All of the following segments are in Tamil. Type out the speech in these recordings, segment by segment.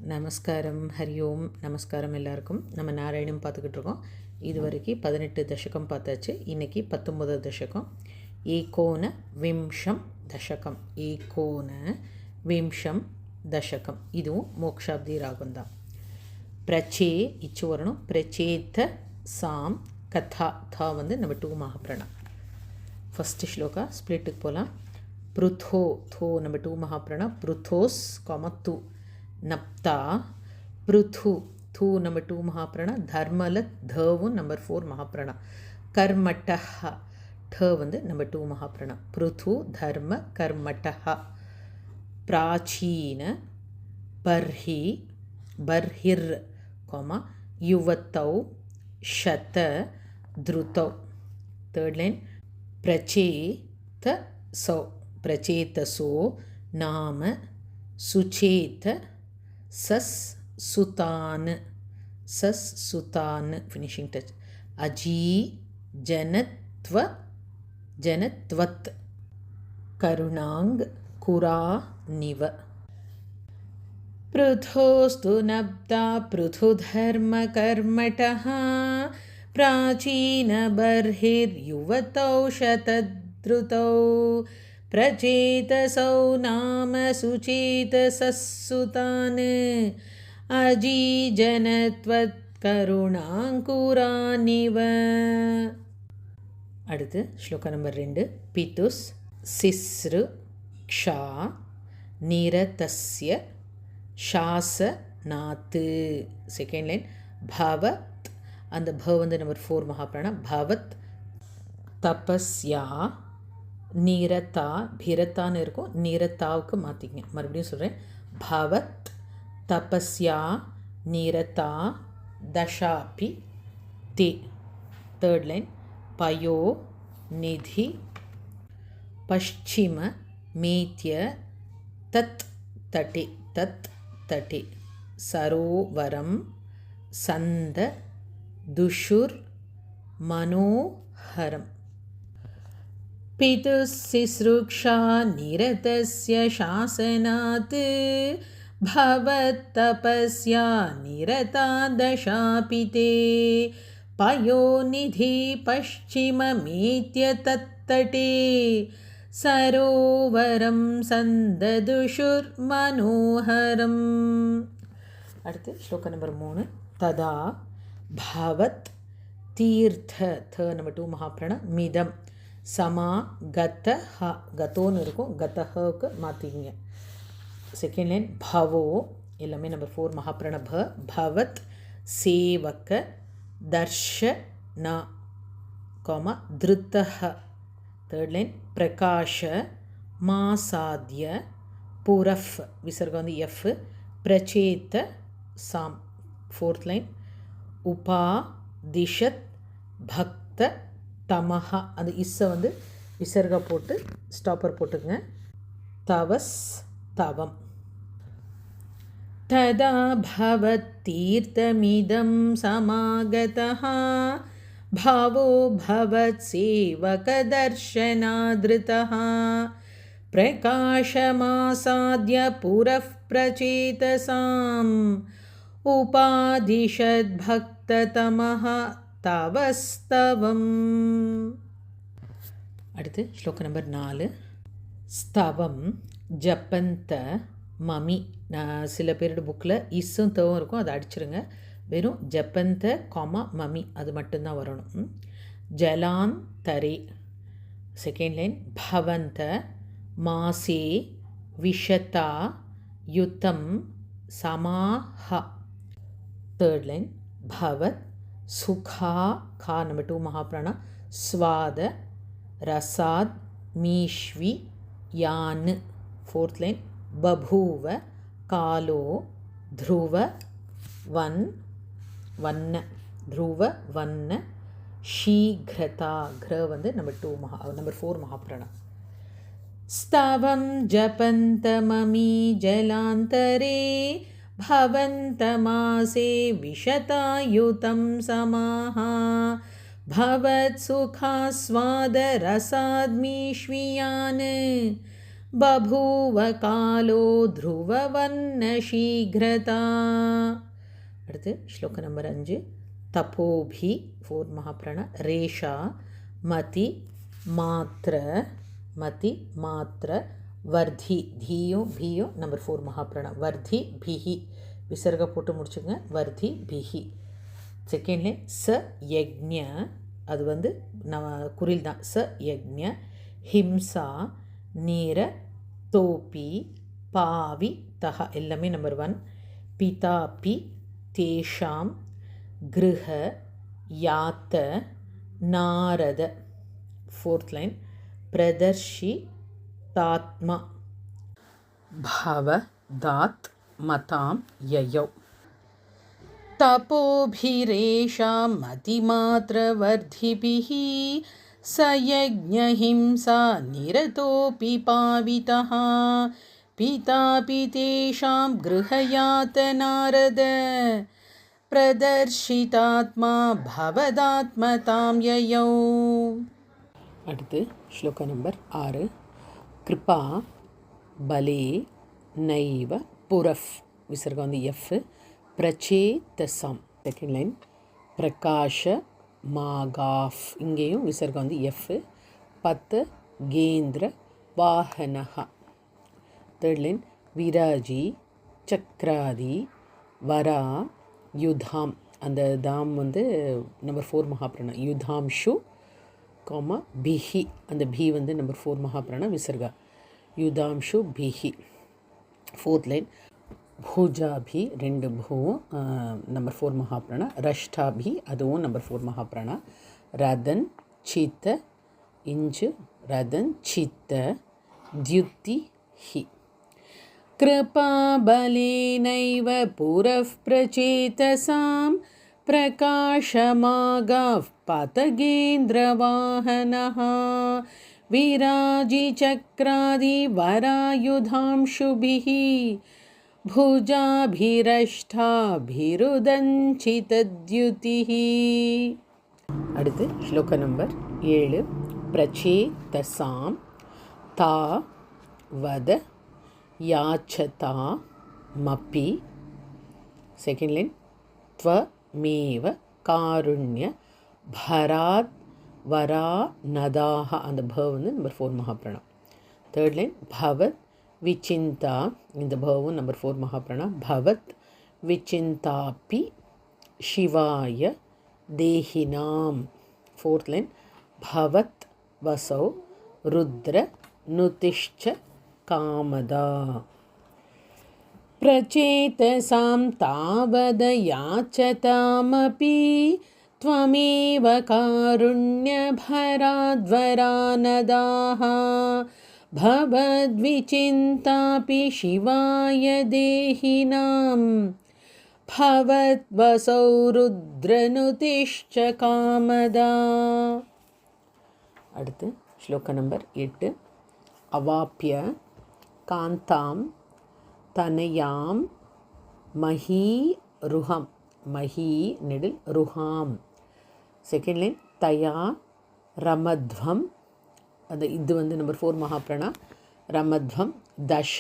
நமஸ்காரம், ஹரி ஓம். நமஸ்காரம் எல்லாருக்கும். நம்ம நாராயணம் பார்த்துக்கிட்டு இருக்கோம். இது வரைக்கும் 18 தசகம் பார்த்தாச்சு. இன்றைக்கி 19 தசகம். ஏகோன விம்சம் தசகம். ஏகோன விம்சம் தசகம். இதுவும் மோக்ஷாப்தி ராகம் தான். பிரச்சே இச்சு வரணும். பிரச்சேத்த சாம் கதா. தா வந்து நம்ம 2 மகாபிரணம். ஃபஸ்ட்டு ஸ்லோகா ஸ்பிளிட்டுக்கு போகலாம். ப்ருதோ தோ நம்ம 2 மகாபிரணம். ப்ருதோஸ் து நப்தா பிருத்து தூ நம்பர் 2 மகாபிரணா. தர்மலத் தவும் நம்பர் 4 மகாபிரணா. கர்மட்டஹ ட வந்து நம்பர் 2 மகாபிரணா. பிருத்து தர்ம கர்மட்டஹ. பிராச்சீன பர்ஹி பர்ஹிர் கோமா யுவத்தௌ ஷத த்ருதௌ. தேர்ட் லைன் பிரச்சேத சௌ பிரச்சேதசோ நாம சுச்சேத சஸ் சுதான் சஸ் சுதான் ஃபினிஷிங் டச். அஜீ ஜனத்வ ஜனத்வத் கருணாங் குரா நிவ. ப்ருதோஸ்து நப்தா ப்ருது தர்ம கர்மட்டஹ. பிராச்சீன பர்ஹிர் யுவதௌ ஷதத்ருதௌ. பிரச்சேதசௌ நாம சுச்சேதசஸ்சுதான். அஜீஜனத்வத் கருணாங்குரானிவ. அடுத்து ஸ்லோகா நம்பர் 2. பிதுஸ் சிஸ்ரு க்ஷா நிரதஸ்ய ஷாசநாத். செகண்ட் லைன் பவத். அந்த ப வந்து நம்பர் 4 மகாபிராணா. பவத் தபஸ்யா நிரதா பிரத்தான்னு இருக்கும். நிரதாவுக்கு மாற்றிக்கங்க. மறுபடியும் சொல்கிறேன். பவத் தபஸ்யா நிரதா தஷாபி தே. தேர்ட் லைன் பயோ நிதி பஷ்சிம மேத்ய தத் தட்டே. தத் தட்டே சரோவரம் சந்த துஷுர் மனோஹரம். பிதுசிஸ்ருக்ஷா நிரதஸ்ய சாசனாத். பவத்தபஸ்யா நிரதா தஷாபி தே. பயோநிதி பஷ்சிமமேத்ய தத்தடே சரோவரம் சந்ததுஷுர் மனோஹரம். அடுத்து ஸ்லோகா நம்பர் 3. ததா பவத் தீர்த்த த நம்பர் 2 மகாபிரணா. மிதம் சமா கத ஹ. கதோன்னு இருக்கும். கதஹுக்கு மாற்றிங்க. செகண்ட் லைன் பவோ எல்லாமே நம்பர் 4 மகாபிரண ப. பவத் சேவக Darshana coma திருத்தஹ. Third line Prakash மாசாத்ய புரஃப் விசர்கம் வந்து எஃப். பிரச்சேத்த சாம். ஃபோர்த் லைன் உபாதிஷத் பக்த தமஹா. அந்த இஸ்ஸை வந்து விசர்க போட்டு ஸ்டாப்பர் போட்டுக்குங்க. தவஸ் தவம். ததா பவத் தீர்த்தமிதம் சமாகதஹ. பாவோ பவத் சேவக தர்ஷனாத்ருதஹ. பிரகாஷமாசாத்ய புரஃப் பிரச்சேதசாம். உபாதிஷத் பக்த தமஹ தவஸ்தவம். அடுத்து ஸ்லோக நம்பர் 4. ஸ்தவம் ஜப்பந்த மமி. நான் சில பேரோட புக்கில் இஸ்ஸும் தவும் இருக்கும். அதை அடிச்சிருங்க. வெறும் ஜப்பந்த காமா மமி அது மட்டும்தான் வரணும். ஜலாந்தரே. செகண்ட் லைன் பவந்த மாசே விஷதா யுத்தம் சமாஹ. தேர்ட் லைன் பவத் சுகா கா நம்பர் 2 மகாபிராணா. ஸ்வாத ரசாத் மீஷ்வி யான். ஃபோர்த் லைன் பபூவ காலோ த்ருவ வன் வண்ண. த்ருவ வண்ண ஷீக்ரதா. கிர வந்து நம்பர் 4 மகாபிராணா. ஸ்தவம் ஜபந்த மமி ஜலாந்தரே. பவந்தமாசே விஷதாயுதம் சமாஹா. பவத் சுகாஸ்வாத ரசாத்மீஷ்வியான். बभूव कालो ध्रुववर्णशीघ्रता. அடுத்து ஸ்லோக நம்பர் 5. தபோபி 4 மகாப்ராண ரேஷா மதி மாத்திர வர்தி தீயும் பீயும் நம்பர் 4 மகாப்ராண வர்தி பிஹி விசர்க போட்டு முடிச்சுங்க. வர்தி பிஹி. செகண்ட்லே ச யக்ஞ அது வந்து குரில் தான். ச யக்ஞ ஹிம்சா நீர தோப்பி பாவி தஹ எல்லாமே நம்பர் 1. பிதாபி தேஷாம் கிருஹ யாத்த நாரத 4th லைன். பிரதர்ஷி தாத்மா பவ தாத் மதாம் யயௌ. तपोभिरेषां मतिमात्रवर्धिभिः स यज्ञहिंसा निरतोऽपि पावितः पितापि तेषां गृहयात नारद प्रदर्शितात्मा भवदात्मतां ययौ. அடுத்து ஸ்லோக நம்பர் 6. கிருபா பலே நைவ புரஃப் விசர்கம் வந்து எஃப். பிரச்சேதசம் செகண்ட் லைன். பிரகாஷ மாகாஃப் இங்கேயும் விசர்கம் வந்து எஃப். பத்த கேந்திர வாகனஹா தேர்ட் லைன். விராஜி சக்ராதி வரா யுதாம் அந்த தாம் வந்து நம்பர் 4 மகாப்ராண. யுதாம்ஷு கோமா பிஹி அந்த பி வந்து நம்பர் 4 மகாப்ராண விசர்கா. யுதாம்ஷு பிஹி. 4th line. பூஜாபி 2 பூ நம்பர் 4 மகாப்ராண. ரஷ்டாபி அதுவும் நம்பர் 4 மகாப்ராண. ரதன் சித்த இஞ்சு ரதன் சித்த द्युति हि. कृपाबलेनैव पुरः प्रचेतसां प्रकाशमागाः पतगेन्द्रवाहनः विराजिचक्रादिवरायुधांशुभिः भुजाभिरष्टाभिरुदञ्चितद्युतिः. அடுத்து ஸ்லோக நம்பர் 7. பிரச்சேதசாம் தா வத யாச்சதா மப்பி செகண்ட் லைன். த்வமேவ காருண்ய பராத் வரா நதாக அந்த ப வந்து நம்பர் 4 மகாப்ராணம். Third line. பவத் விசிந்தா இந்த பவும் நம்பர் 4 மகாப்ராணம். பவத் விசிந்தாப்பி சிவாய தேஹினாம். Fourth line. பவத் வசௌ ருத்ர நுதிஷ்ச காமதா. பிரச்சேதசாம் தாவத யாச்சதாமபி த்வமேவ காருண்ய பராத்வரானதாஹ பவத்விசிந்தாபி சிவாய தேஹினாம் பவத்வசௌ ருத்ரனுதிஷ்ச காமதா. அடுத்து ஸ்லோக நம்பர் 8. அவாப்பிய காந்தாம் தனயாம் மஹீ ருஹம் மஹீ நெடில் ருஹாம் செகண்ட் லைன். தயா ரமத்வம் அது இது வந்து நம்பர் 4 மகாப்ராணா. ரமத்வம் தஷ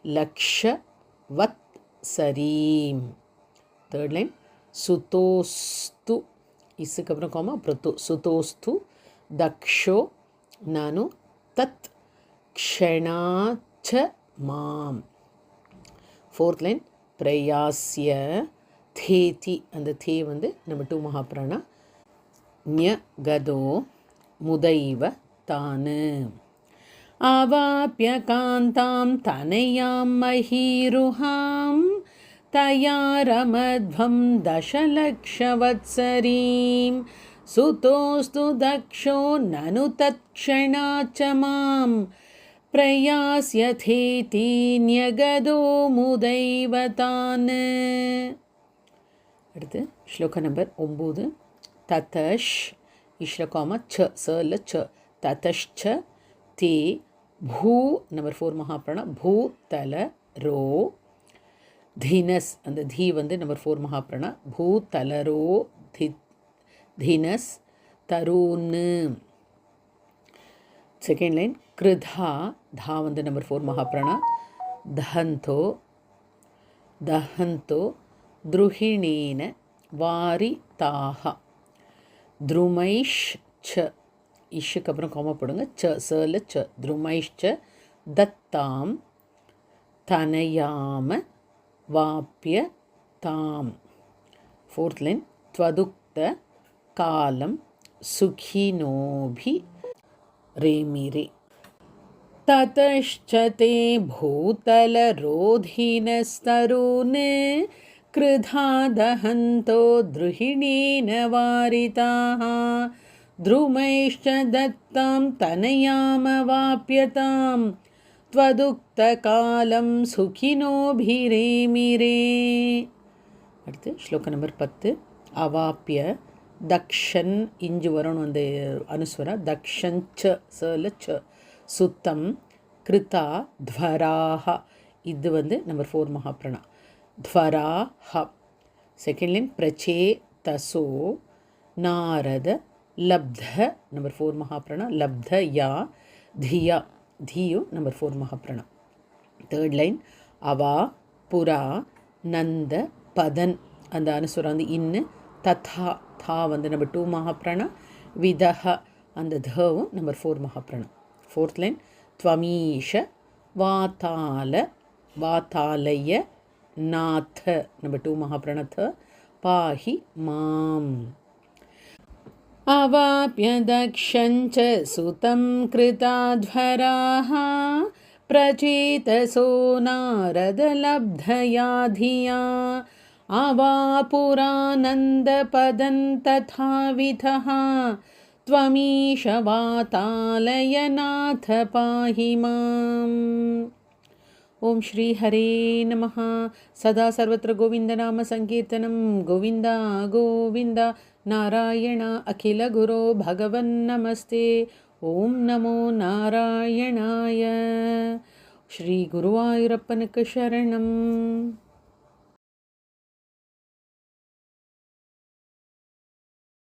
லக்ஷ வத் சரீம். Third line. சுதோஸ்து இசுக்கு அப்புறம் கோமா அப்புறம் து. சுதோஸ்து தக்ஷோ நானு தத் க்ஷணாச்ச மாம். Fourth line. பிரயாஸ்ய தேதி அந்த தே வந்து நம்பர் 2 மகாப்ராணா. ஞ கதோ முதைவ தானு. அவாப்ய காந்தாம் தனயாம் மஹீருஹாம் தயா ரமத்வம் தசலக்ஷவத்சரீம் சுதோஸ்து தக்ஷோ நனு தத்க்ஷணாச்ச மாம் பிரயாஸ்யதேதி ஞகதோ முதைவ தானு. அடுத்து ஸ்லோக நம்பர் 9. ததஷ் இஷ்ரகாமா ச சல ச ததஷ்ச தே பூ நம்பர் 4 மகாப்ராணா. பூதல ரோ தினஸ் அந்த தி வந்து நம்பர் 4 மகாப்ராணா. பூதலரோ தினஸ் தருணு செகண்ட் லைன். கிருதா தா வந்து நம்பர் 4 மகாப்ராணா. தஹந்தோ தஹந்தோ துருஹிணேன வாரிதாக. த்ருமைஷ் ச இஷ்ஷுக்கு அப்புறம் காமா போடுங்க. ச சல ச த்ருமைஷ்ச தத்தாம் தனயாம வாப்பிய தாம். 4th லைன் த்வதுக்த காலம் சுகினோபி ரேமிரே. ततश्च ते भूतलरोधिनस्तरुन् कृधा दहन्तो द्रुहिणेन वारिताः. द्रुमैश्च दत्तां तनयामवाप्यतां त्वदुक्तकालं सुखिनोभिरेमिरे. அடுத்து ஸ்லோகம் நம்பர் 10. அவாப்பிய தக்ஷன் இஞ்சு வரணும் அந்த அனுஸ்வரா. தக்ஷன் ச சல ச சுத்தம் கிருதா துவராஹ. இது வந்து நம்பர் 4 மகாப்ராணா. துவராஹ. செகண்ட் லைன் பிரச்சே தசோ நாரத லப்த நம்பர் 4 மகாப்ராணா. லப்த யா தியா தியு நம்பர் 4 மகாப்ராணா. தேர்ட் லைன் அவா புரா நந்த பதன் அந்த அனுஸ்வரம் வந்து இன்னு. ததா தா வந்து நம்பர் 2 மகாப்ராணா. விதஹ அந்த தவும் நம்பர் 4 மகாப்ராணா. 4th லைன் த்வமீஷ வாதால வாதாலய நாத நம்பர் 2 மகாப்ராணா. த பாஹி மாம். அவாப்ய தக்ஷஞ்ச சுதம் கிருதாத்வராஹ பிரச்சேதசோ நாரதலப்தயா தியா. அவாபுரானந்தபதன் ததாவிதः त्वमीश वातालय नाथ पाहि माम्. ओम श्री हरे नमः. सदा सर्वत्र गोविन्दनाम संकीर्तनं. गोविन्द गोविन्द नारायण अखिल गुरो भगवन् नमस्ते. ओम नमो नारायणाय. श्री गुरुवायूरप्पनुक्कु शरणम्.